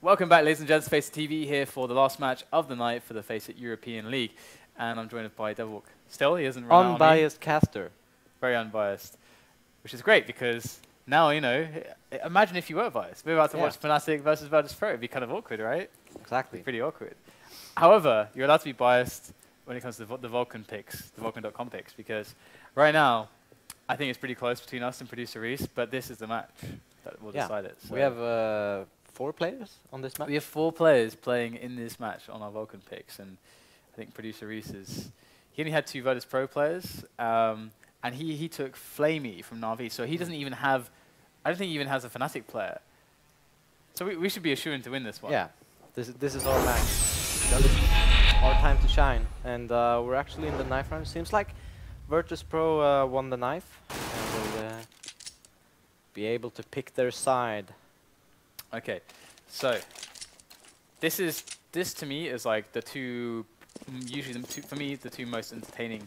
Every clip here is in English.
Welcome back, ladies and gents. FACEIT TV here for the last match of the night for the FACEIT European League. And I'm joined by Devil. Still, he hasn't run unbiased caster. Very unbiased. Which is great because now, you know, imagine if you were biased. We're about to watch Fnatic versus Virtus.Pro. It'd be kind of awkward, right? Exactly. Pretty awkward. However, you're allowed to be biased when it comes to the Vulcan picks, the Vulcan.com picks, because right now, I think it's pretty close between us and Producer Reese, but this is the match that will decide it. So we have 4 players on this match? We have 4 players playing in this match on our Vulcan picks, and I think Producer Reese he only had 2 Virtus.Pro players, and he took Flamey from Na'Vi, so he doesn't even have, I don't think he even has a Fnatic player. So we should be assured to win this one. Yeah, this is our match. Our time to shine, and we're actually in the knife round. Seems like Virtus.Pro won the knife, and will be able to pick their side. Okay, so this to me is like the two, usually for me, the 2 most entertaining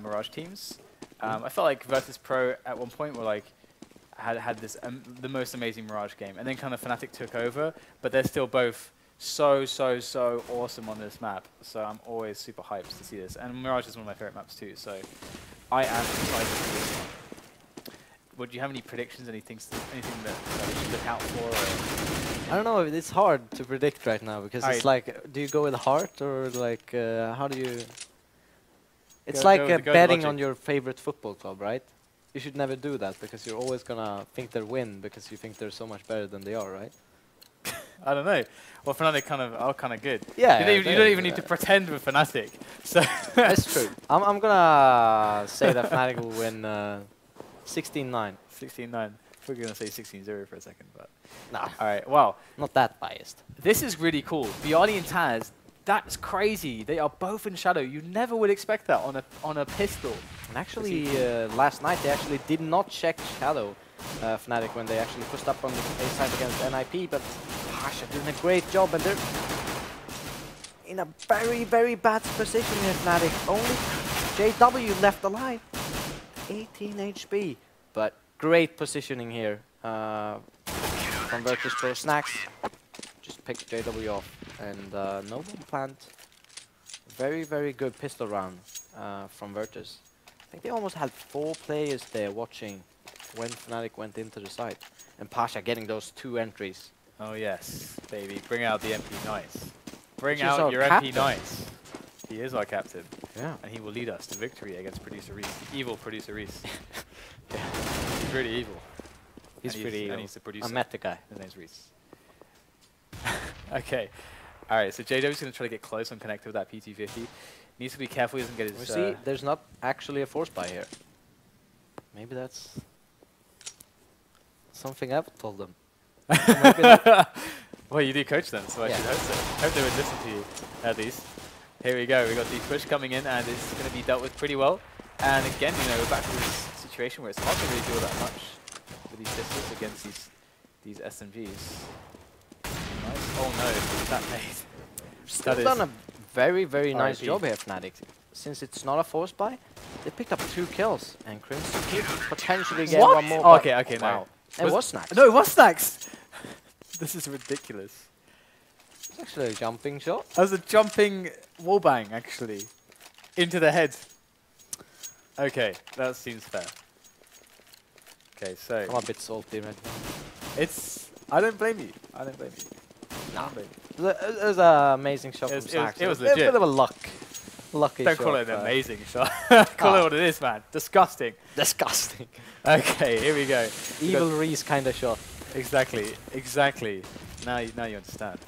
Mirage teams. I felt like Virtus.Pro at one point were like had this the most amazing Mirage game, and then kind of Fnatic took over, but they're still both so awesome on this map. So I'm always super hyped to see this, and Mirage is one of my favorite maps too. So I am excited for this one. Would you have any predictions, anything that we should look out for? Or I don't know, it's hard to predict right now, because it's like, do you go with heart, or like, how do you... It's like betting on your favorite football club, right? You should never do that, because you're always gonna think they'll win, because you think they're so much better than they are, right? I don't know. Well, Fnatic are kind of good. Yeah, you don't even need to pretend with Fnatic. So that's true. I'm gonna say that Fnatic will win 16-9. 16-9. We're gonna say 16-0 for a second, but nah. All right. Wow. Not that biased. This is really cool. byali and TaZ. That's crazy. They are both in Shadow. You never would expect that on a pistol. And actually, last night they actually did not check Shadow, Fnatic, when they actually pushed up on the A side against NIP, but pasha doing a great job, and they're in a very bad position here, Fnatic. Only JW left alive. 18 HP, but great positioning here from Virtus.Pro. Snax just picked JW off, and no one planned. Very good pistol round from Virtus. I think they almost had 4 players there watching when Fnatic went into the site, and pasha getting those 2 entries. Oh yes, baby, bring out the MP Knights. Bring Which out your captain. MP Knights. He is our captain. Yeah. And he will lead us to victory against Producer Reese. The evil Producer Reese. Yeah. He's really evil. He's pretty evil. And he's the producer. I met the guy. His name's Reese. Okay. Alright, so JW's going to try to get close on connector with that PT50. Needs to be careful he doesn't get his... see, there's not actually a force buy here. Maybe that's something I've told them. Well, you do coach them, so I should hope so. Hope they would listen to you, at least. Here we go, we got the push coming in, and it's going to be dealt with pretty well. And again, you know, we're back to this situation where it's hard to really do all that much with these pistols against these SMGs. Nice. Oh no, what's that made? Still done a very nice job here, Fnatic. Since it's not a force buy, they picked up 2 kills, and KRIMZ could potentially get 1 more. Oh, okay, wow. No. It was Snax. No, it was Snax! This is ridiculous. It's actually a jumping shot. That was a jumping wallbang, actually. Into the head. Okay, that seems fair. Okay, so... I'm a bit salty right now. It's... I don't blame you. I don't blame you. No. It was an amazing shot from Snax. It was legit. A bit of a lucky don't shot. call it an amazing shot. Call it what it is, man. Disgusting. Disgusting. Okay, here we go. Evil Reese kind of shot. Exactly. Now you understand.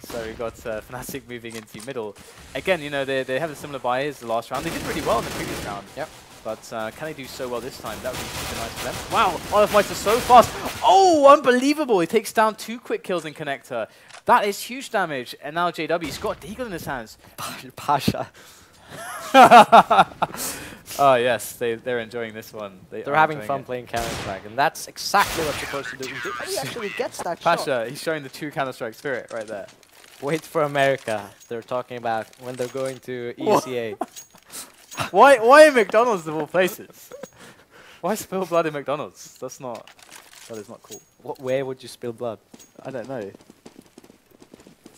So we got Fnatic moving into middle. Again, you know, they have a similar buy as the last round. They did really well in the previous round. Yep. But can they do so well this time? That would be super nice for them. Wow, olofmeister so fast. Oh, unbelievable. He takes down 2 quick kills in connector. That is huge damage. And now JW's got Deagle in his hands. pasha. Oh yes, they're enjoying this one. They're having fun playing Counter-Strike, and that's exactly what you're supposed to do. He actually gets that shot. Pasha, he's showing the 2 Counter-Strike spirit right there. Wait for America. They're talking about when they're going to ECA. Why in McDonald's of all places? Why spill blood in McDonald's? That is not cool. Where would you spill blood? I don't know.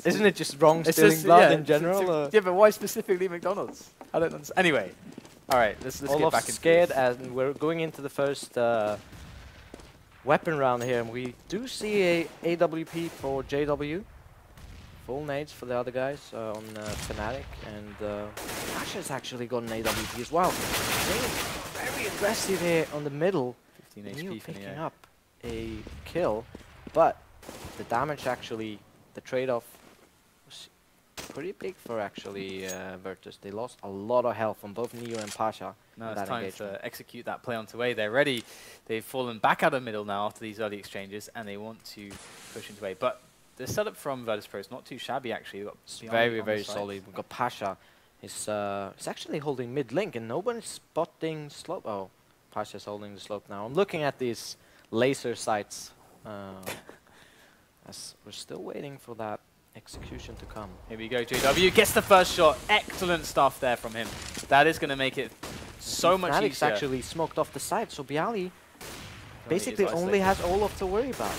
Isn't it just wrong It's stealing just, blood yeah, in general? yeah, but why specifically McDonald's? I don't understand. Anyway, all right, let's get Olof's back into scared, this. and we're going into the first weapon round here, and we do see a AWP for JW. Full nades for the other guys on Fnatic, and Pasha's actually got an AWP as well. Very aggressive here on the middle. 15 Neo HP for picking Neo. up a kill, but the damage actually, the trade-off was pretty big for actually Virtus. They lost a lot of health on both Neo and Pasha. Now in it's that time engagement. to execute that play onto A. They're ready. They've fallen back out of middle now after these early exchanges, and they want to push into A. But the setup from Virtus.Pro is not too shabby, actually. It's Byali very, on very the side. solid. We've got Pasha. He's actually holding mid link, and nobody's spotting slope. Oh, Pasha's holding the slope now. I'm looking at these laser sights. As we're still waiting for that execution to come. Here we go, JW gets the first shot. Excellent stuff there from him. That is going to make it so much Fnatic's easier. actually smoked off the side, so Byali is basically only has Olof to worry about.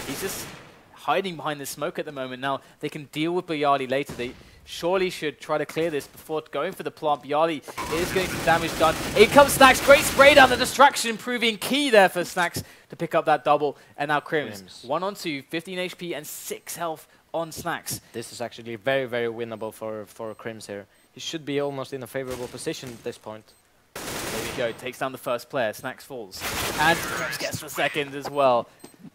He's just hiding behind the smoke at the moment. Now, they can deal with Byali later. They surely should try to clear this before going for the plant. Byali is getting some damage done. In comes Snax. Great spray down. The distraction proving key there for Snax to pick up that double. And now KRIMZ. 1 on 2, 15 HP and 6 health on Snax. This is actually very, very winnable for KRIMZ here. He should be almost in a favorable position at this point. There we go. Takes down the first player. Snax falls. And KRIMZ gets the second as well.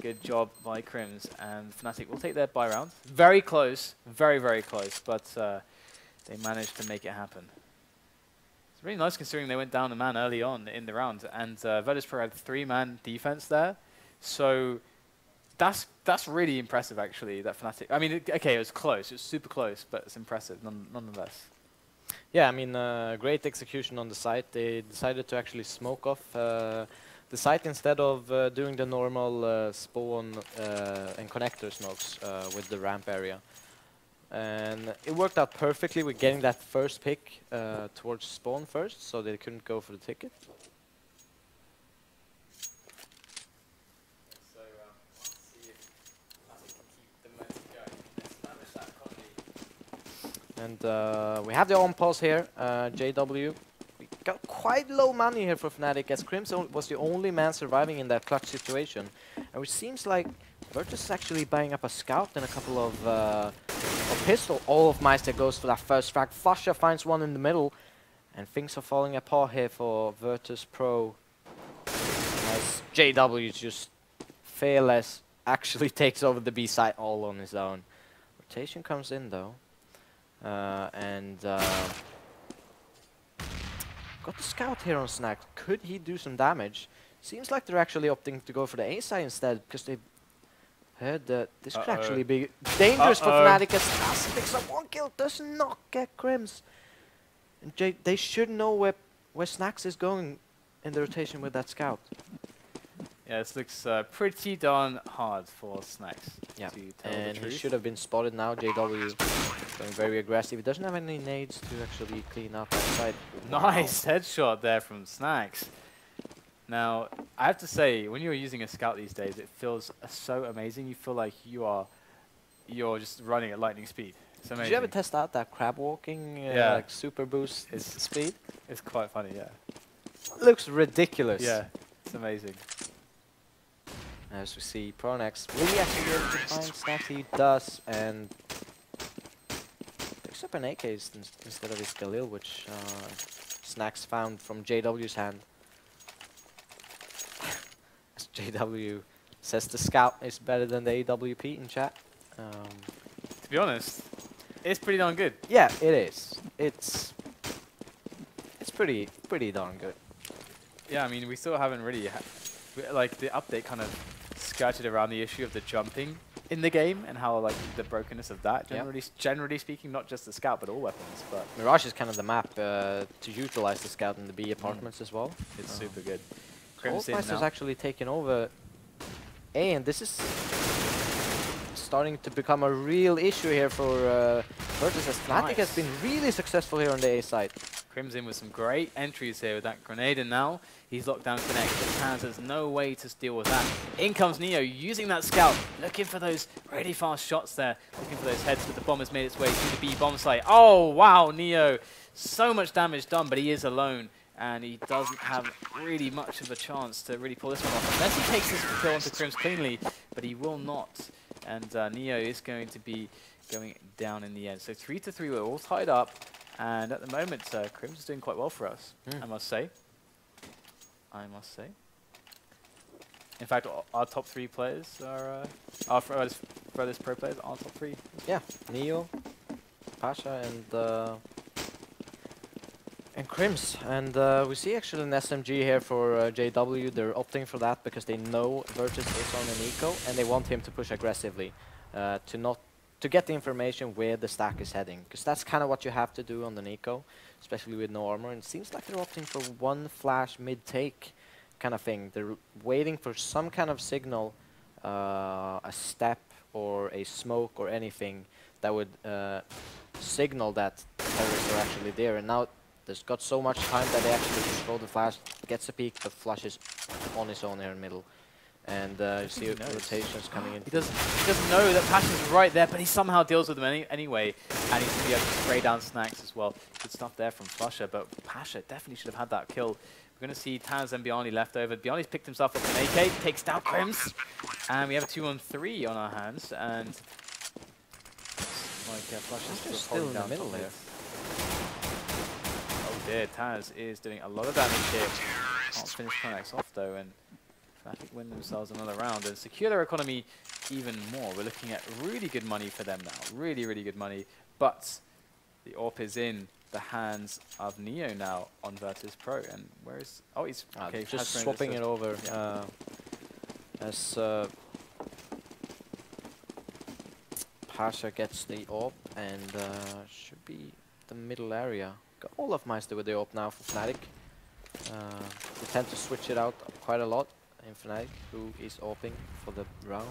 Good job by KRIMZ, and Fnatic will take their buy round. Very close, very, very close, but they managed to make it happen. It's really nice considering they went down a man early on in the round, and Virtus.Pro had 3-man defense there. So that's really impressive, actually, that Fnatic... I mean, okay, it was close. It was super close, but it's impressive nonetheless. Yeah, I mean, great execution on the site. They decided to actually smoke off the site instead of doing the normal spawn and connector smokes with the ramp area. And it worked out perfectly with getting that first pick towards spawn first, so they couldn't go for the ticket. So let's see if Fnatic can keep the momentum going. Let's manage that economy. And we have the on-pause here, JW. We got quite low money here for Fnatic, as KRIMZ was the only man surviving in that clutch situation. And it seems like Virtus is actually buying up a scout and a couple of pistol. Olofmeister goes for that first frag. flusha finds one in the middle. And things are falling apart here for Virtus.Pro. As JW just fearless actually takes over the B side all on his own. Rotation comes in though. Got the scout here on Snax. Could he do some damage? Seems like they're actually opting to go for the A side instead, because they heard that this could actually be dangerous for Fnatic, as Snax picks up one kill, does not get KRIMZ. And they should know where Snax is going in the rotation with that scout. Yeah, this looks pretty darn hard for Snax. Yeah, to tell the and he truth. should have been spotted now. JW going very aggressive. He doesn't have any nades to actually clean up outside. Nice headshot there from Snax. Now, I have to say, when you're using a scout these days, it feels so amazing. You feel like you're just running at lightning speed. It's amazing. Did you ever test out that crab walking, like super boost speed? It's quite funny, yeah. Looks ridiculous. Yeah, it's amazing. As we see, pronax really actually able to find Snax. He does, and picks up an AK instead of his Galil, which Snax found from JW's hand. As JW says the scout is better than the AWP in chat. To be honest, it's pretty darn good. Yeah, it is. It's pretty darn good. Yeah, I mean, we still haven't really like the update kind of skirted around the issue of the jumping in the game and how like the brokenness of that generally speaking, not just the scout but all weapons. But Mirage is kind of the map to utilize the scout in the B apartments as well. It's super good. Olofmeister's actually taken over A, and this is starting to become a real issue here for Virtus, as Fnatic has been really successful here on the A side. KRIMZ in with some great entries here with that grenade, and now he's locked down Connect. TaZ has no way to deal with that. In comes Neo, using that scout, looking for those really fast shots there, looking for those heads, but the bomb has made its way through the B bomb site. Oh, wow, Neo. So much damage done, but he is alone, and he doesn't have really much of a chance to really pull this one off. Unless he takes this kill onto KRIMZ cleanly, but he will not. And Neo is going to be going down in the end. So 3-3, we're all tied up. And at the moment, KRIMZ is doing quite well for us, I must say. In fact, our top 3 players are, our VirtusPro players are top 3. Yeah, Neo, Pasha, and KRIMZ. And we see actually an SMG here for JW. They're opting for that because they know Virtus is on an eco, and they want him to push aggressively to get the information where the stack is heading, because that's kind of what you have to do on the Nico, especially with no armor. And it seems like they're opting for one flash mid-take kind of thing. They're waiting for some kind of signal, a step or a smoke or anything that would signal that terrorists are actually there. And now there's got so much time that they actually control the flash, gets a peek, but flushes on his own here in the middle. And you see rotations coming in. He doesn't know that Pasha's right there, but he somehow deals with them anyway. And he's going to be able to spray down Snax as well. Good stuff there from flusha, but Pasha definitely should have had that kill. We're going to see TaZ and byali left over. byali's picked himself up an AK, takes down KRIMZ. And we have a 2-on-3 on our hands. And like flusha's still in the middle there. Oh dear, TaZ is doing a lot of damage here. Can't finish pronax off though. And Fnatic win themselves another round and secure their economy even more. We're looking at really good money for them now. Really, really good money. But the AWP is in the hands of Neo now on Virtus.Pro. And where is... Oh, he's... Okay, just swapping it over. Yeah. As Pasha gets the AWP and should be the middle area. Got olofmeister with the AWP now for Fnatic. They tend to switch it out quite a lot. In Fnatic, who is AWPing for the round.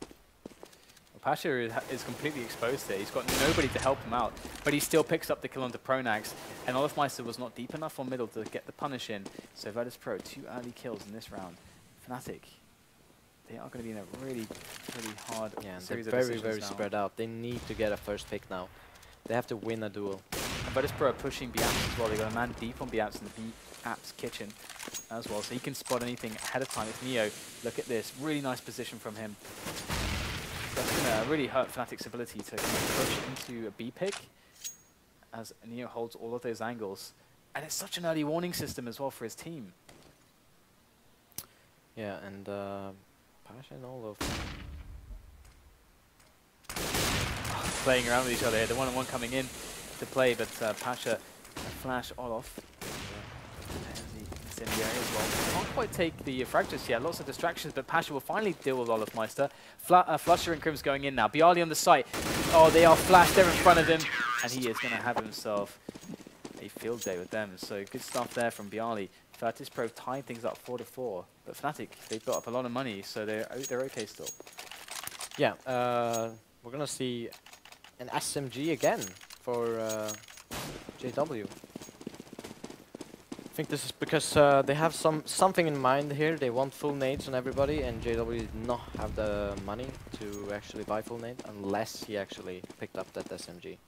Well, Pasha is completely exposed there. He's got nobody to help him out, but he still picks up the kill onto pronax, and olofmeister was not deep enough on middle to get the punish in, so Virtus.Pro, 2 early kills in this round. Fnatic, they are going to be in a really, really hard series of decisions very now. spread out. They need to get a first pick now. They have to win a duel. And Virtus.Pro are pushing BAPS as well. They got a man deep on BAPS in the BAPS kitchen as well, so he can spot anything ahead of time. It's Neo. Look at this, really nice position from him. That's going to really hurt Fnatic's ability to push into a B pick as Neo holds all of those angles. And it's such an early warning system as well for his team. Yeah, and Pasha and Olof playing around with each other here. The one-on-one coming in to play, but Pasha flash Olof. In the area as well. Can't quite take the frag just yet. Lots of distractions, but Pasha will finally deal with olofmeister. flusha and KRIMZ going in now. byali on the site. Oh, they are flashed there in front of him, and he is going to have himself a field day with them. So good stuff there from byali. Virtus.Pro tied things up 4-4, but Fnatic, they've built up a lot of money, so they're okay still. Yeah, we're gonna see an SMG again for JW. I think this is because they have something in mind here. They want full nades on everybody, and JW did not have the money to actually buy full nade unless he actually picked up that SMG.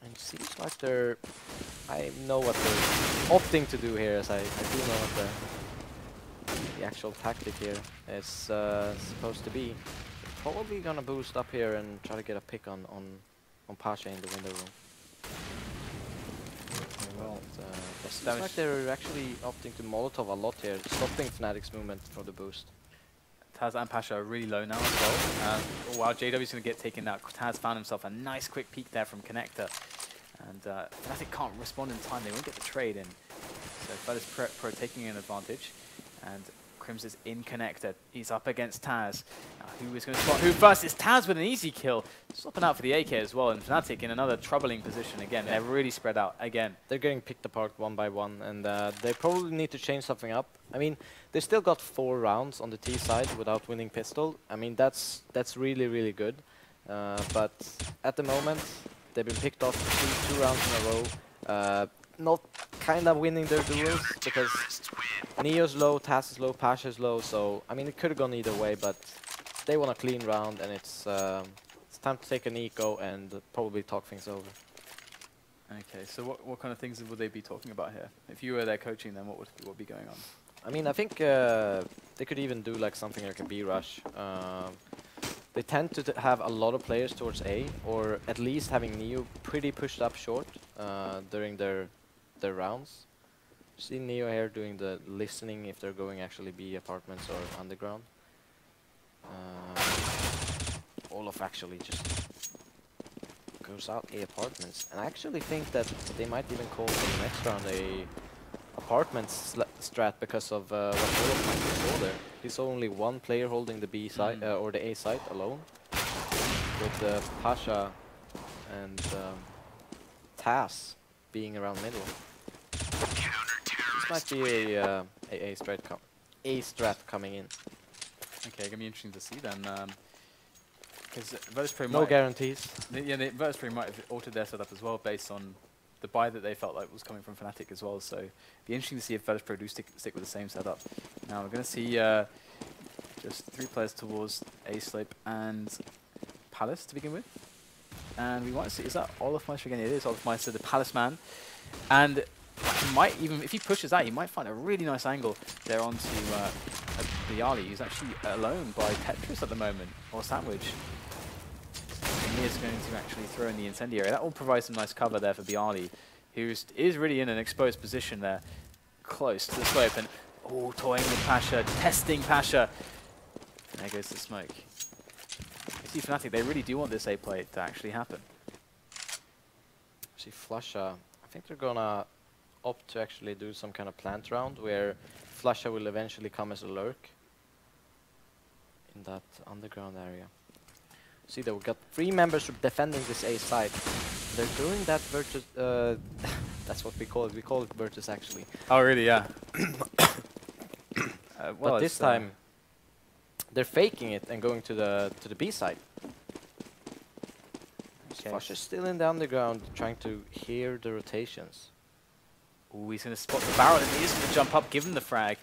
And it seems like they're... I know what they're opting to do here, as I do know what the actual tactic here is supposed to be. They're probably gonna boost up here and try to get a pick on Pasha in the window room. Well, it seems like they're actually opting to Molotov a lot here, stopping Fnatic's movement for the boost. TaZ and Pasha are really low now as well. While JW's going to get taken out, TaZ found himself a nice quick peek there from Connector. And Fnatic can't respond in time, they won't get the trade in. So Virtus.Pro taking an advantage. And KRIMZ is in Connector. He's up against TaZ. Who is going to spot who first? It's TaZ with an easy kill. Swapping out for the AK as well. And Fnatic in another troubling position again. They're really spread out again. They're getting picked apart one by one. And they probably need to change something up. I mean, they still got 4 rounds on the T side without winning pistol. I mean, that's really, really good. But at the moment, they've been picked off 2 rounds in a row. Not kind of winning their duels because Neo's low, TaZ is low, pasha is low, so I mean it could have gone either way, but they want a clean round and it's time to take an eco and probably talk things over. Okay, so what kind of things would they be talking about here? If you were there coaching them, what would be going on? I mean, I think they could even do like something like a B rush. They tend to have a lot of players towards A, or at least having Neo pretty pushed up short during their rounds. See Neo here doing the listening if they're going actually B apartments or underground. Olof actually just goes out A apartments, and I actually think that they might even call for the next round a apartments strat because of what Olof might be saw there. He saw only one player holding the B side or the A side alone, with Pasha and TaZ being around middle. This might be a strat coming in. Okay, gonna be interesting to see then. Because VirtusPro no guarantees. Yeah, VirtusPro might have altered their setup as well based on the buy that they felt like was coming from Fnatic as well. So it'd be interesting to see if VirtusPro do stick with the same setup. Now we're going to see just 3 players towards A Slope and Palace to begin with. And we want to see, is that olofmeister again? It is olofmeister, the Palace man. And he might even, if he pushes that, he might find a really nice angle there onto byali, who's actually alone by Tetris at the moment, or Sandwich. He is going to actually throw in the incendiary. That will provide some nice cover there for byali, who is really in an exposed position there, close to the slope, and toying with Pasha, testing Pasha. There goes the smoke. You see Fnatic, they really do want this A play to actually happen. See flusha, I think they're gonna opt to actually do some kind of plant round where flusha will eventually come as a lurk in that underground area. See that we got 3 members defending this A side. They're doing that Virtus, that's what we call it. We call it Virtus actually. Oh really? Yeah. Well, but this time they're faking it and going to the B side. Okay. Flusha's still in the underground trying to hear the rotations. Ooh, he's going to spot the barrel and he's going to jump up, give him the frag.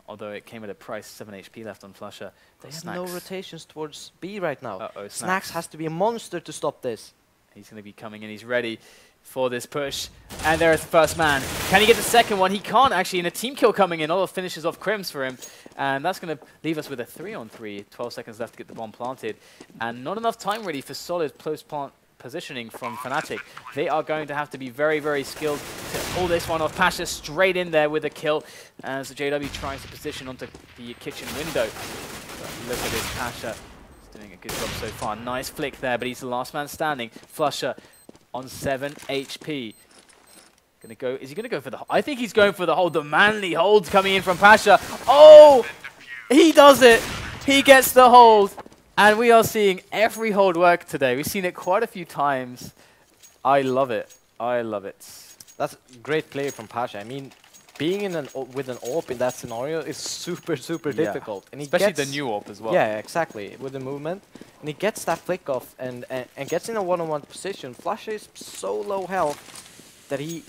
Although it came at a price, 7 HP left on flusha. They have no rotations towards B right now. Uh-oh, Snax has to be a monster to stop this. He's going to be coming in, he's ready for this push. And there is the first man. Can he get the second one? He can't actually, in a team kill coming in. Olof finishes off KRIMZ for him. And that's going to leave us with a 3-on-3. 12 seconds left to get the bomb planted. And not enough time really for solid post-plant positioning from Fnatic. They are going to have to be very, very skilled to pull this one off. Pasha straight in there with a kill as JW tries to position onto the kitchen window. But look at this, Pasha is doing a good job so far. Nice flick there, but he's the last man standing. flusha on 7 HP. Gonna go, is he gonna go for the, I think he's going for the hold, the manly hold coming in from Pasha. Oh, he does it. He gets the hold. And we are seeing every hold work today. We've seen it quite a few times. I love it. I love it. That's great play from Pasha. I mean, being in with an AWP in that scenario is super, super difficult. And especially the new AWP as well. Yeah, exactly. With the movement. And he gets that flick off and gets in a one-on-one position. flusha is so low health that he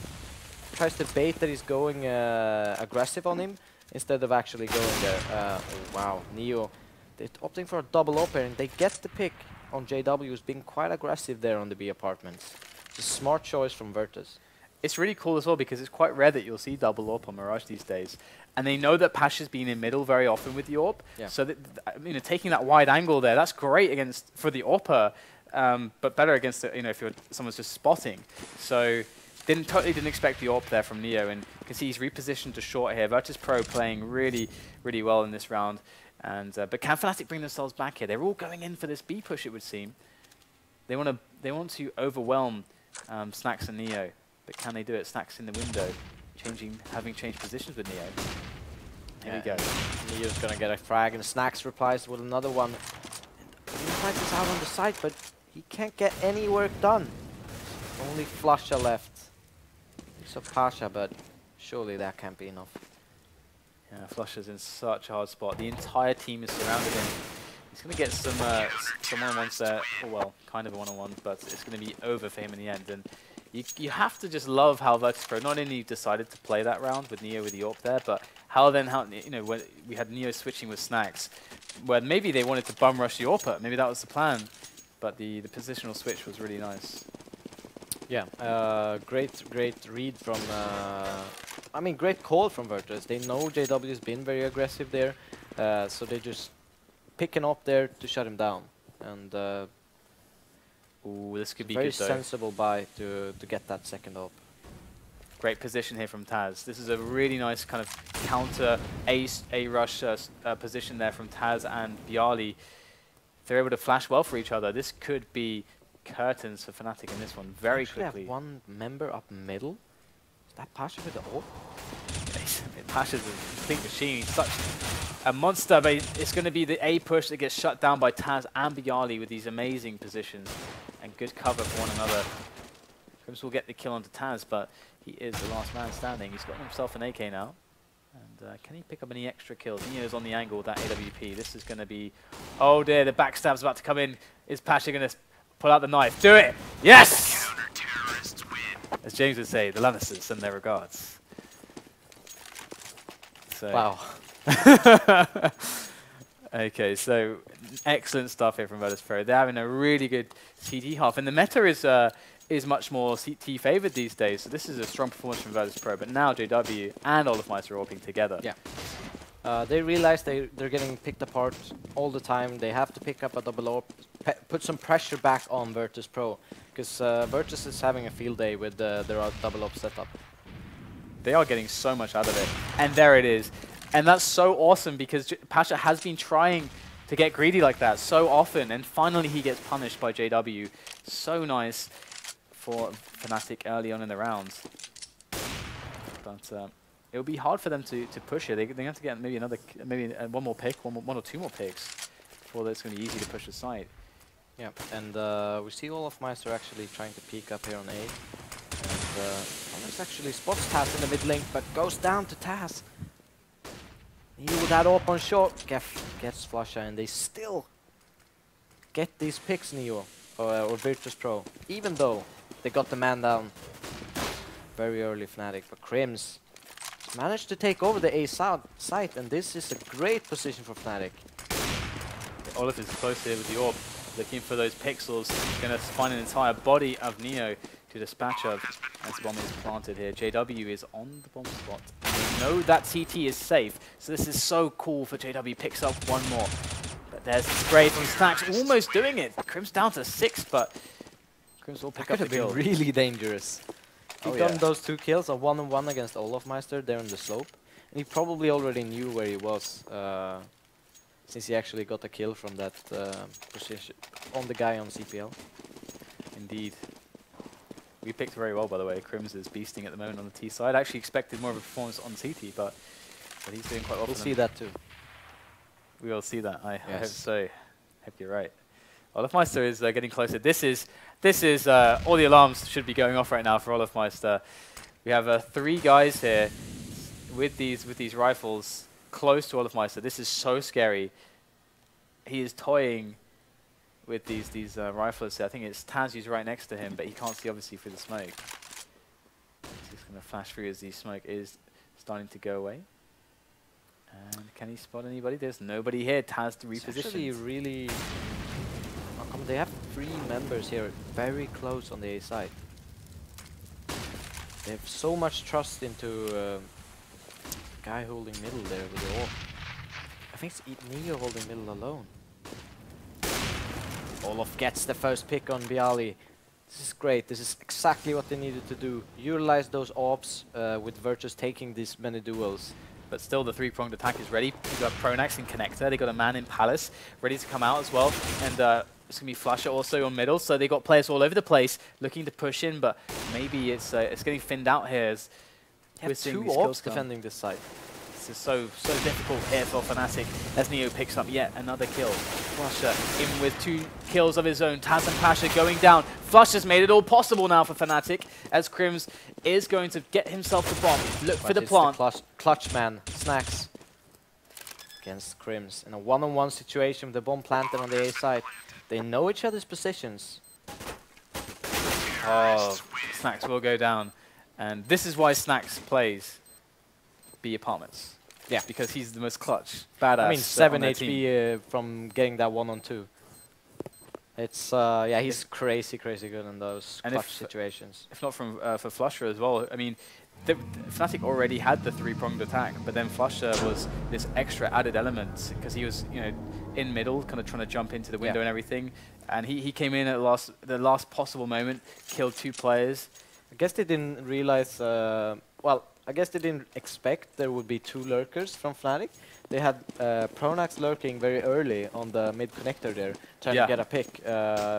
tries to bait that he's going aggressive on him instead of actually going there. Oh, wow, Neo. They're opting for a double up here, and they get the pick on JW, who's being quite aggressive there on the B apartments. It's a smart choice from Virtus. It's really cool as well because it's quite rare that you'll see double up on Mirage these days. And they know that Pasha's been in middle very often with the AWP. Yeah. So that, taking that wide angle there, that's great for the AWPer, but better against if someone's just spotting. So totally didn't expect the AWP there from Neo, and you can see he's repositioned to short here. Virtus.Pro playing really, really well in this round. And but can Fnatic bring themselves back here? They're all going in for this B push, it would seem. They want to overwhelm Snax and Neo, but can they do it? Snax in the window, having changed positions with Neo. Here we go. Neo's gonna get a frag, and Snax replies with another one. He is out on the side, but he can't get any work done. Only flusha left. So Pasha, but surely that can't be enough. Yeah, flusha's in such a hard spot. The entire team is surrounded him. He's going to get some one-on-ones there. Oh, well, kind of a one-on-one, but it's going to be over for him in the end. And you have to just love how Virtus.Pro not only decided to play that round with Neo with the AWP there, but how you know, when we had Neo switching with Snax, where maybe they wanted to bum rush the AWP, maybe that was the plan, but the positional switch was really nice. Yeah, great read from, I mean, great call from Virtus. They know JW has been very aggressive there, so they just picking up there to shut him down. And ooh, this could be very good though. sensible buy to get that second up. Great position here from TaZ. This is a really nice kind of counter A rush position there from TaZ and byali. They're able to flash well for each other. This could be curtains for Fnatic in this one very quickly. Have one member up middle. Is that Pasha with the ult? Pasha's a complete machine. He's such a monster, but it's going to be the A push that gets shut down by TaZ and byali with these amazing positions and good cover for one another. KRIMZ will get the kill onto TaZ, but he is the last man standing. He's got himself an AK now. And can he pick up any extra kills? Neo's on the angle with that AWP. This is going to be... Oh dear, the backstab's about to come in. Is Pasha going to pull out the knife? Do it! Yes! As James would say, the Lannisters send their regards. So Wow. Okay, so excellent stuff here from Virtus.Pro. They're having a really good CT half. And the meta is much more CT favored these days. So this is a strong performance from Virtus.Pro. But now JW and olofmeister are working together. Yeah. They realize they're getting picked apart all the time. They have to pick up a double AWP, put some pressure back on Virtus.Pro. Because Virtus is having a field day with their double AWP setup. They are getting so much out of it. And there it is. And that's so awesome because Pasha has been trying to get greedy like that so often. And finally he gets punished by JW. So nice for Fnatic early on in the rounds. But it'll be hard for them to push it. They have to get maybe one more pick, one or two more picks before it's going to be easy to push the site. Yeah, and we see olofmeister actually trying to peek up here on A. And Alex actually spots TaZ in the mid lane, but goes down to TaZ. He with that AWP on short, gets flusha, and they still get these picks, Neo, or Virtus.Pro, even though they got the man down very early Fnatic. But KRIMZ managed to take over the A site, and this is a great position for Fnatic. Olof is close here with the AWP, looking for those pixels. Going to find an entire body of Neo to dispatch of as the bomb is planted here. JW is on the bomb spot. They know that CT is safe, so this is so cool for JW. Picks up one more. But there's the spray from Snax, almost doing it. KRIMZ down to 6, but KRIMZ will pick up the kill. That could have been really dangerous. He'd gotten those 2 kills, a 1-on-1 against olofmeister there on the slope. And he probably already knew where he was, since he actually got a kill from that position on the guy on CPL. Indeed. We picked very well, by the way. KRIMZ is beasting at the moment on the T side. I actually expected more of a performance on CT, but he's doing quite well. We'll see that too. We will see that. I hope so. Hope you're right. olofmeister is getting closer. This is all the alarms should be going off right now for olofmeister. We have 3 guys here with these rifles close to olofmeister. This is so scary. He is toying with these riflers. I think it's TaZ who's right next to him, but he can't see obviously through the smoke. He's just going to flash through as the smoke is starting to go away. And can he spot anybody? There's nobody here. TaZ to reposition. Actually, really. They have 3 members here, very close on the A side. They have so much trust into guy holding middle there with the AWP. I think it's Neo holding middle alone. Olof gets the first pick on byali. This is great. This is exactly what they needed to do. Utilize those AWPs with Virtus taking these many duels. But still the 3-pronged attack is ready. We've got pronax in connector. They got a man in palace ready to come out as well. And it's going to be flusha also on middle. So they got players all over the place looking to push in, but maybe it's getting thinned out here as we're seeing 2 AWPs defending this side. This is so difficult here for Fnatic as Neo picks up yet another kill. flusha in with 2 kills of his own. TaZ and Pasha going down. flusha's made it all possible now for Fnatic as KRIMZ is going to get himself the bomb. Look for the plant. The clutch man, Snax, against KRIMZ in a 1-on-1 situation with the bomb planted on the A side. They know each other's positions. Oh, Snax will go down. And this is why Snax plays B Apartments. Yeah. Because he's the most clutch, badass. I mean, 7 HP from getting that 1-on-2. It's, yeah, he's crazy good in those and clutch situations. If not from for flusha as well, I mean, Fnatic already had the 3-pronged attack, but then flusha was this extra added element because he was, you know, in middle, kind of trying to jump into the window and everything. And he came in at the last possible moment, killed 2 players. I guess they didn't realize, well, I guess they didn't expect there would be 2 lurkers from Fnatic. They had pronax lurking very early on the mid connector there, trying to get a pick,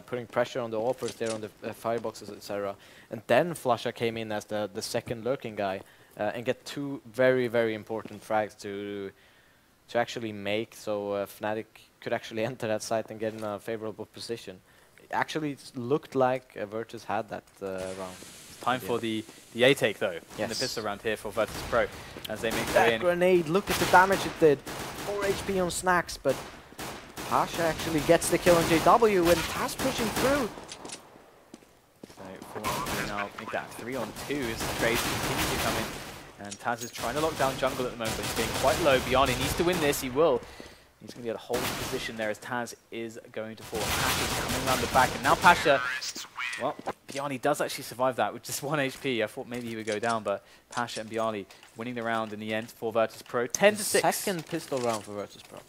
putting pressure on the AWPers there on the fireboxes, etc. And then flusha came in as the second lurking guy and get 2 very important frags to actually make so Fnatic could actually enter that site and get in a favorable position. It actually looked like Virtus had that round. Time for the A take though. Yes. In the pistol round here for Virtus.Pro as they make their That way in. grenade, look at the damage it did. 4 HP on Snax, but pasha actually gets the kill on JW and TaZ pushing through. So 4-on-3 now, make that 3-on-2 as the trades continue to come in. And TaZ is trying to lock down jungle at the moment, but he's getting quite low. byali needs to win this, he will. He's going to be able to hold his position there as TaZ is going to fall. Pasha's coming around the back, and now pasha, well, byali does actually survive that with just 1 HP. I thought maybe he would go down, but pasha and byali winning the round in the end for Virtus.Pro. 10-6. Second pistol round for Virtus.Pro.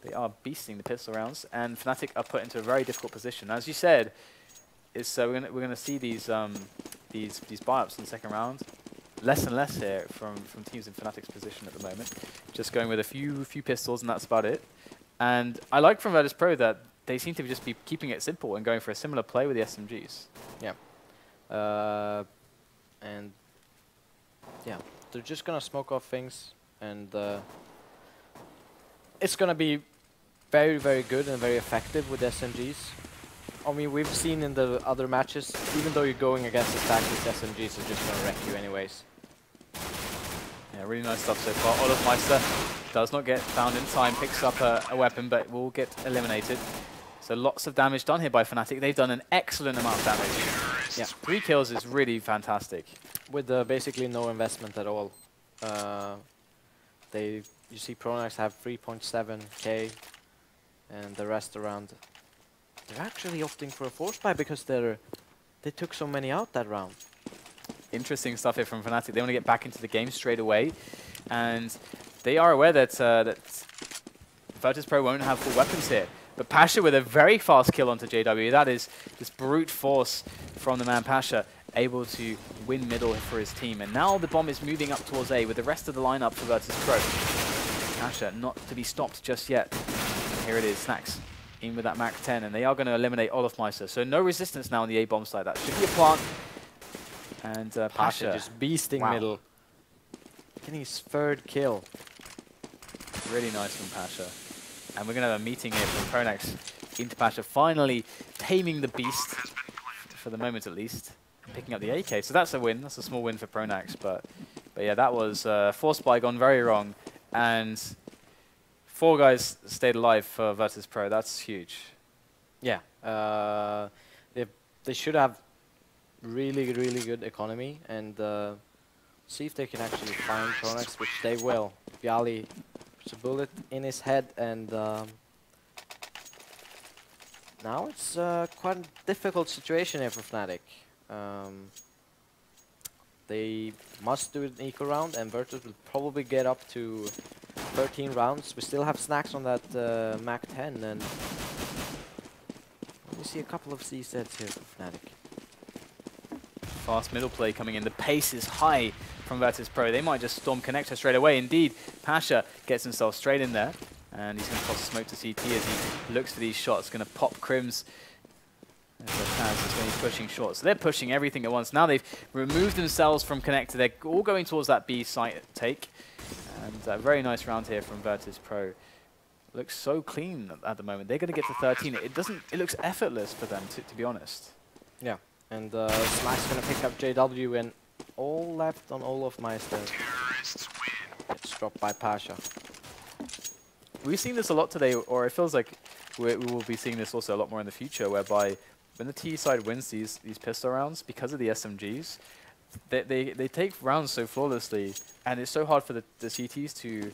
They are beasting the pistol rounds, and Fnatic are put into a very difficult position. As you said, it's, we're gonna see these buy-ups in the second round. Less and less here from teams in Fnatic's position at the moment. Just going with a few pistols, and that's about it. And I like from Virtus.Pro that they seem to just be keeping it simple and going for a similar play with the SMGs. Yeah. And yeah, they're just gonna smoke off things, and it's gonna be very good and very effective with SMGs. I mean, we've seen in the other matches, even though you're going against a stack, these SMGs are just gonna wreck you anyways. Yeah, really nice stuff so far. Olofmeister does not get found in time, picks up a weapon, but will get eliminated. So lots of damage done here by Fnatic. They've done an excellent amount of damage. Yeah, 3 kills is really fantastic. With basically no investment at all. You see pronax have 3.7k, and the rest around. They're actually opting for a force buy because they took so many out that round. Interesting stuff here from Fnatic. They want to get back into the game straight away, and they are aware that Virtus.Pro won't have full weapons here. But pasha with a very fast kill onto JW. That is this brute force from the man pasha, able to win middle for his team. And now the bomb is moving up towards A with the rest of the lineup for Virtus.Pro. pasha not to be stopped just yet. And here it is, Snax in with that Mach 10, and they are going to eliminate olofmeister. So no resistance now on the A bomb side. That should be a plant. And pasha just beasting middle. Getting his 3rd kill. Really nice from pasha. And we're going to have a meeting here from pronax into pasha, finally taming the beast, for the moment at least, picking up the AK. So that's a win. That's a small win for pronax. But yeah, that was force buy gone very wrong. And 4 guys stayed alive for Virtus.Pro. That's huge. Yeah. They should have really good economy, and see if they can actually find pronax, which they will. byali puts a bullet in his head, and now it's quite a difficult situation here for Fnatic. They must do an eco round, and Virtus will probably get up to 13 rounds. We still have Snax on that Mach 10, and we see a couple of C-sets here for Fnatic. Fast middle play coming in. The pace is high from Virtus.Pro. They might just storm connector straight away. Indeed, pasha gets himself straight in there, and he's going to toss smoke to CT as he looks for these shots. Going to pop KRIMZ. TaZ is going to be pushing short. So they're pushing everything at once. Now they've removed themselves from connector. They're all going towards that B site take. And a very nice round here from Virtus.Pro. Looks so clean at the moment. They're going to get to 13. It looks effortless for them, to be honest. Yeah. And Snax going to pick up JW, and all left on olofmeister. Gets dropped by pasha. We've seen this a lot today, or it feels like we will be seeing this also a lot more in the future, whereby when the T side wins these pistol rounds, because of the SMGs, they take rounds so flawlessly, and it's so hard for the CTs to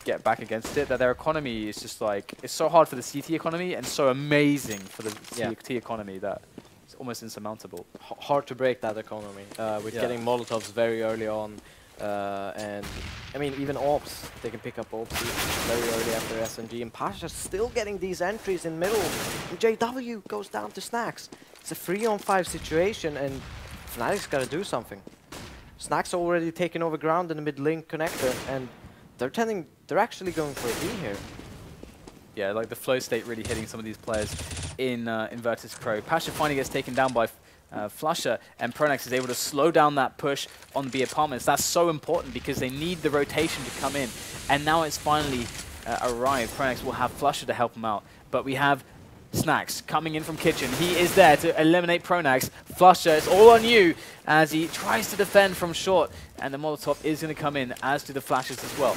get back against it that their economy is just like, it's so hard for the CT economy and so amazing for the T economy that it's almost insurmountable. Hard to break that economy with getting Molotovs very early on. And I mean, even AWPs, they can pick up AWPs very early after SMG. And Pasha's still getting these entries in middle. And JW goes down to Snax. It's a 3-on-5 situation, and Fnatic's got to do something. Snax already taken over ground in the mid-link connector, and they're actually going for a B here. Yeah, like the flow state really hitting some of these players in Virtus.Pro. Pasha finally gets taken down by flusha, and pronax is able to slow down that push on the B apartments. That's so important because they need the rotation to come in, and now it's finally arrived. pronax will have flusha to help him out, but we have Snax coming in from kitchen. He is there to eliminate pronax. flusha, it's all on you as he tries to defend from short, and the Molotov is going to come in, as do the flashes as well.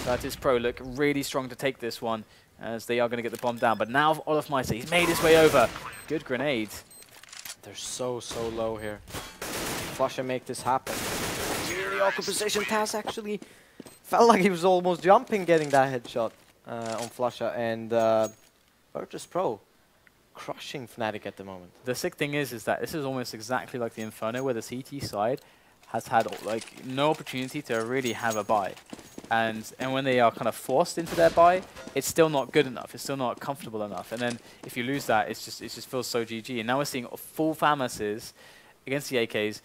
Virtus.Pro look really strong to take this one, as they are going to get the bomb down. But now olofmeister, he's made his way over. Good grenade. They're so low here. flusha make this happen. Really awkward position. TaZ actually felt like he was almost jumping getting that headshot on flusha, and Virtus.Pro crushing Fnatic at the moment. The sick thing is that this is almost exactly like the Inferno, where the CT side has had like no opportunity to really have a buy. And when they are kind of forced into their buy, it's still not good enough. It's still not comfortable enough. And then if you lose that, it just feels so GG. And now we're seeing full FAMASs against the AKs.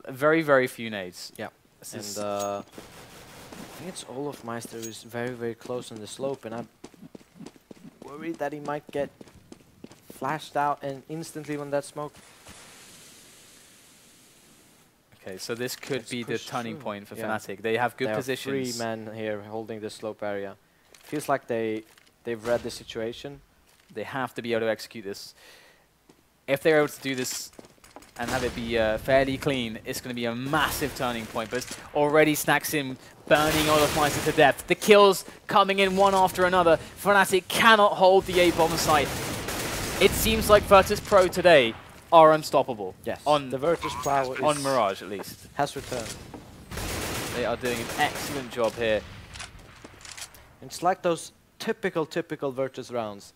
Very few nades. Yeah. And I think it's olofmeister who's very close on the slope, and I'm worried that he might get flashed out and instantly on that smoke. Okay, so this could be the turning point for Fnatic. They have good positions. 3 men here holding the slope area. Feels like they've read the situation. They have to be able to execute this. If they're able to do this and have it be fairly clean, it's going to be a massive turning point. But already Snax in, burning olofmeister to death. The kills coming in one after another. Fnatic cannot hold the A-bomb site. It seems like Virtus.Pro today are unstoppable. Yes. On the Virtus.Pro on Mirage, at least. Has returned. They are doing an excellent job here. It's like those typical Virtus rounds.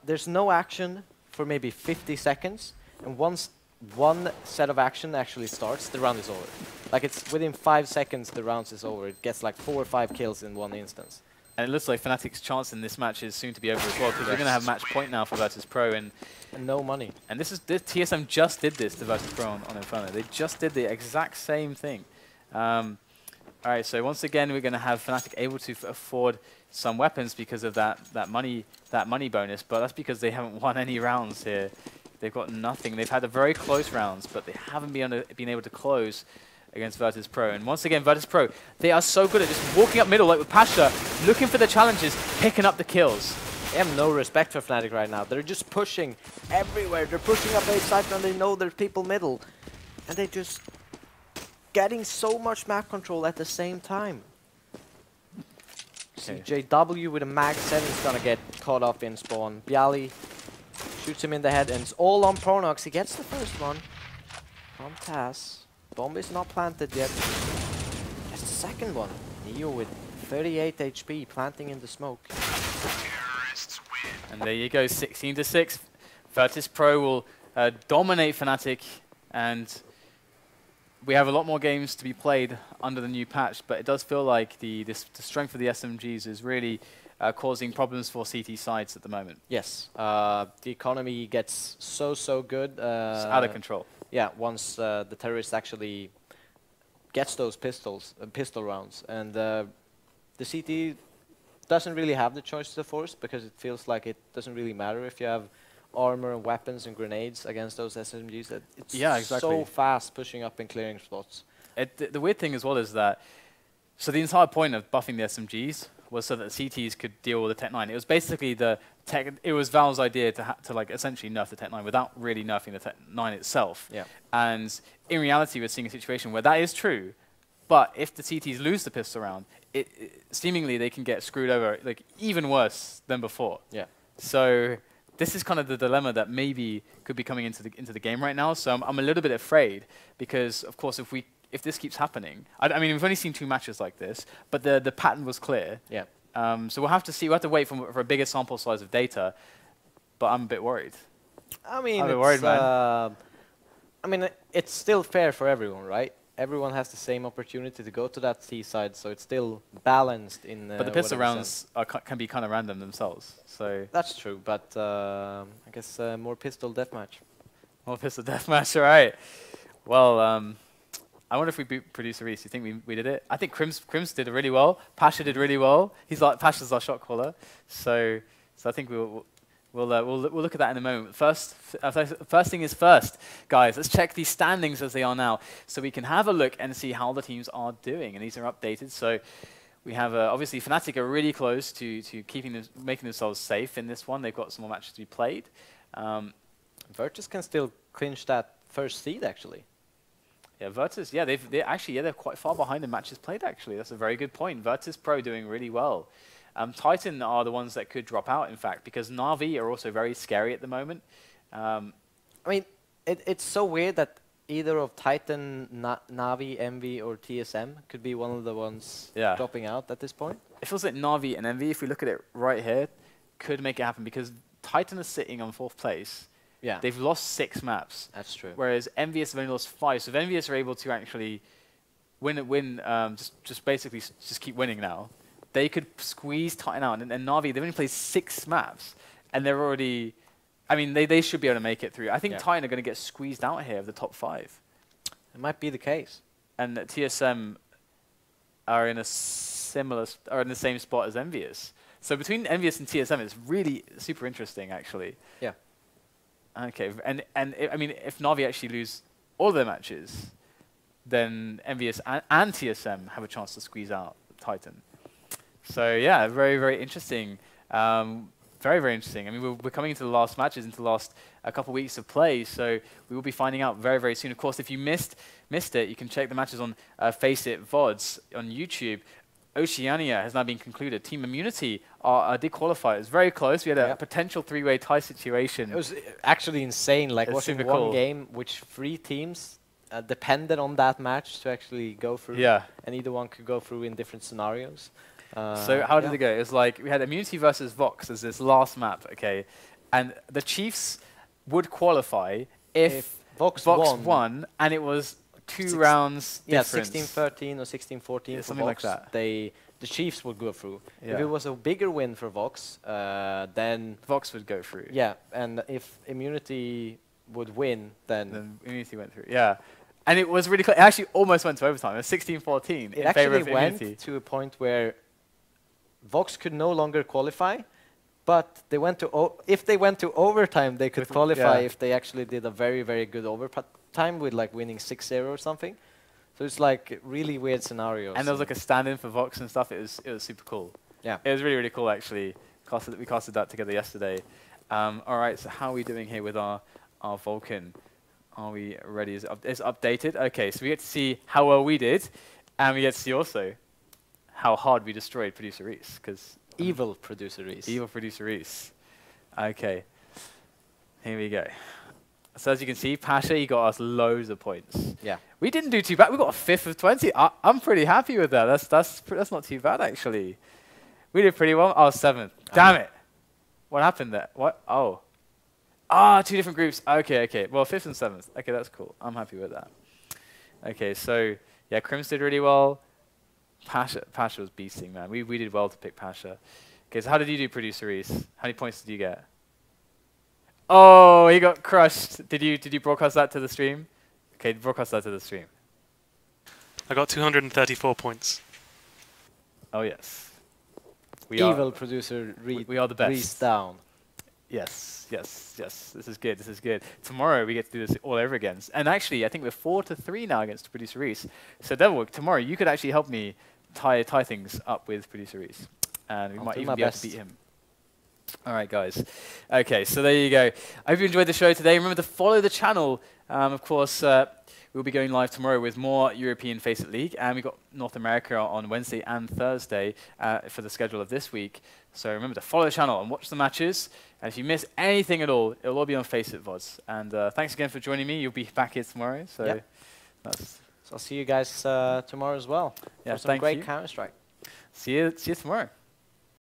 There's no action for maybe 50 seconds, and once one set of action actually starts, the round is over. Like, it's within 5 seconds the round is over. It gets like 4 or 5 kills in one instance. And it looks like Fnatic's chance in this match is soon to be over as well, because we're going to have match point now for Virtus.Pro, and no money. And this TSM just did this to Virtus.Pro on Inferno. They just did the exact same thing. All right, so once again we're going to have Fnatic able to afford some weapons because of that money bonus, but that's because they haven't won any rounds here. They've got nothing. They've had a very close rounds, but they haven't been able to close against Virtus.Pro. And once again, Virtus.Pro, they are so good at just walking up middle, like with Pasha, looking for the challenges, picking up the kills. They have no respect for Fnatic right now. They're just pushing everywhere. They're pushing up A side when they know there's people middle. And they're just getting so much map control at the same time. Okay. JW with a mag 7 is gonna get caught up in spawn. byali shoots him in the head, and it's all on pronax. He gets the first one from TaZ. Bomb is not planted yet. Gets the second one. Neo with 38 HP planting in the smoke. And there you go, 16-6. Virtus.Pro will dominate Fnatic, and we have a lot more games to be played under the new patch, but it does feel like the strength of the SMGs is really causing problems for CT sides at the moment. Yes, the economy gets so good. It's out of control. Yeah, once the terrorist actually gets those pistol rounds, and the CT doesn't really have the choice to force, because it feels like it doesn't really matter if you have armor and weapons and grenades against those SMGs. That it's so fast pushing up and clearing spots. The weird thing as well is that, so the entire point of buffing the SMGs was so that CTs could deal with the Tech 9. It was basically it was Valve's idea to like essentially nerf the Tech 9 without really nerfing the Tech 9 itself. Yeah. And in reality, we're seeing a situation where that is true, but if the CTs lose the pistol round, seemingly they can get screwed over, like even worse than before. Yeah. So this is kind of the dilemma that maybe could be coming into the game right now. So I'm a little bit afraid because, of course, if this keeps happening, I mean, we've only seen 2 matches like this, but the pattern was clear. Yeah. So we'll have to see. We'll have to wait for a bigger sample size of data. But I'm a bit worried. I mean, I'm a bit worried, man. I mean, it's still fair for everyone, right? Everyone has the same opportunity to go to that C side, so it's still balanced in. But the pistol rounds can be kind of random themselves. So that's true, but I guess more pistol deathmatch. More pistol deathmatch, all right. Well, I wonder if we beat Producer Reese. You think we did it? I think KRIMZ did it really well. Pasha did really well. Pasha's our shot caller. So I think we'll look at that in a moment. First thing is first, guys. Let's check these standings as they are now, so we can have a look and see how the teams are doing. And these are updated. So we have obviously Fnatic are really close to making themselves safe in this one. They've got some more matches to be played. Virtus can still clinch that first seed, actually. Yeah, Virtus. Yeah, they're quite far behind in matches played. Actually, that's a very good point. Virtus.Pro doing really well. Titan are the ones that could drop out, in fact, because Na'Vi are also very scary at the moment. I mean, it's so weird that either of Titan, Na'Vi, Envy, or TSM could be one of the ones dropping out at this point. It feels like Na'Vi and Envy, if we look at it right here, could make it happen because Titan is sitting on 4th place. Yeah. They've lost 6 maps. That's true. Whereas Envious have only lost 5. So if Envious are able to actually just basically keep winning now, they could squeeze Titan out. And Na'Vi, they've only played 6 maps, and they're already... I mean, they should be able to make it through. I think Titan are going to get squeezed out here of the top 5. It might be the case. And TSM are in a in the same spot as Envious. So between Envious and TSM, it's really super interesting, actually. Yeah. Okay, and I mean, if Na'Vi actually lose all their matches, then Envious and TSM have a chance to squeeze out Titan. So yeah, very, very interesting. Very, very interesting. I mean, we're coming into the last matches, into the last couple weeks of play, so we will be finding out very, very soon. Of course, if you missed it, you can check the matches on FACEIT VODs on YouTube. Oceania has now been concluded. Team Immunity did qualify. It was very close. We had a potential 3-way tie situation. It was actually insane, like watching one game which 3 teams depended on that match to actually go through. Yeah. And either one could go through in different scenarios. So how did it go? It was like we had Immunity versus Vox as this last map, okay? And the Chiefs would qualify if Vox won, and it was 2 rounds difference. 16-13 or 16-14 for something Vox. Like that. The Chiefs would go through. If it was a bigger win for Vox, then Vox would go through. Yeah, and if Immunity would win, then Immunity went through. Yeah. And it was really close. It actually almost went to overtime. It was 16-14 in favor of Immunity. It actually went to a point where Vox could no longer qualify, but they went to if they went to overtime, they could qualify if they actually did a very, very good overtime with like winning 6-0 or something. So it's like really weird scenarios. And there was like a stand-in for Vox and stuff. It was super cool. Yeah. It was really, really cool actually. We casted that together yesterday. All right, so how are we doing here with our Vulcan? Are we ready? Is it updated? Okay, so we get to see how well we did, and we get to see also how hard we destroyed Producer Reese, because evil Producer Reese. Evil Producer Reese. Okay, here we go. So as you can see, Pasha, he got us loads of points. Yeah, we didn't do too bad. We got a 5th of 20. I'm pretty happy with that. That's not too bad actually. We did pretty well. Oh, 7th. Damn it! What happened there? What? Oh. 2 different groups. Okay. Well, 5th and 7th. Okay, that's cool. I'm happy with that. Okay, so yeah, KRIMZ did really well. Pasha was beasting, man. We did well to pick Pasha. Okay, so how did you do, Producer Reese? How many points did you get? Oh, he got crushed. Did you broadcast that to the stream? Okay, broadcast that to the stream. I got 234 points. Oh yes. Evil Producer Reese. We are the best. Reese down. Yes. This is good. Tomorrow we get to do this all over again. And actually, I think we're 4-3 now against Producer Reese. So Devil, tomorrow you could actually help me tie things up with Producer Reese, and we might even be able to beat him. All right, guys. Okay, so there you go. I hope you enjoyed the show today. Remember to follow the channel. Of course, we'll be going live tomorrow with more European FACEIT League, and we've got North America on Wednesday and Thursday for the schedule of this week. So remember to follow the channel and watch the matches. And if you miss anything at all, it'll all be on FACEIT VODs. And thanks again for joining me. You'll be back here tomorrow. So, that's So I'll see you guys tomorrow as well. Yeah, for some thank great you. Counter-Strike. See you tomorrow.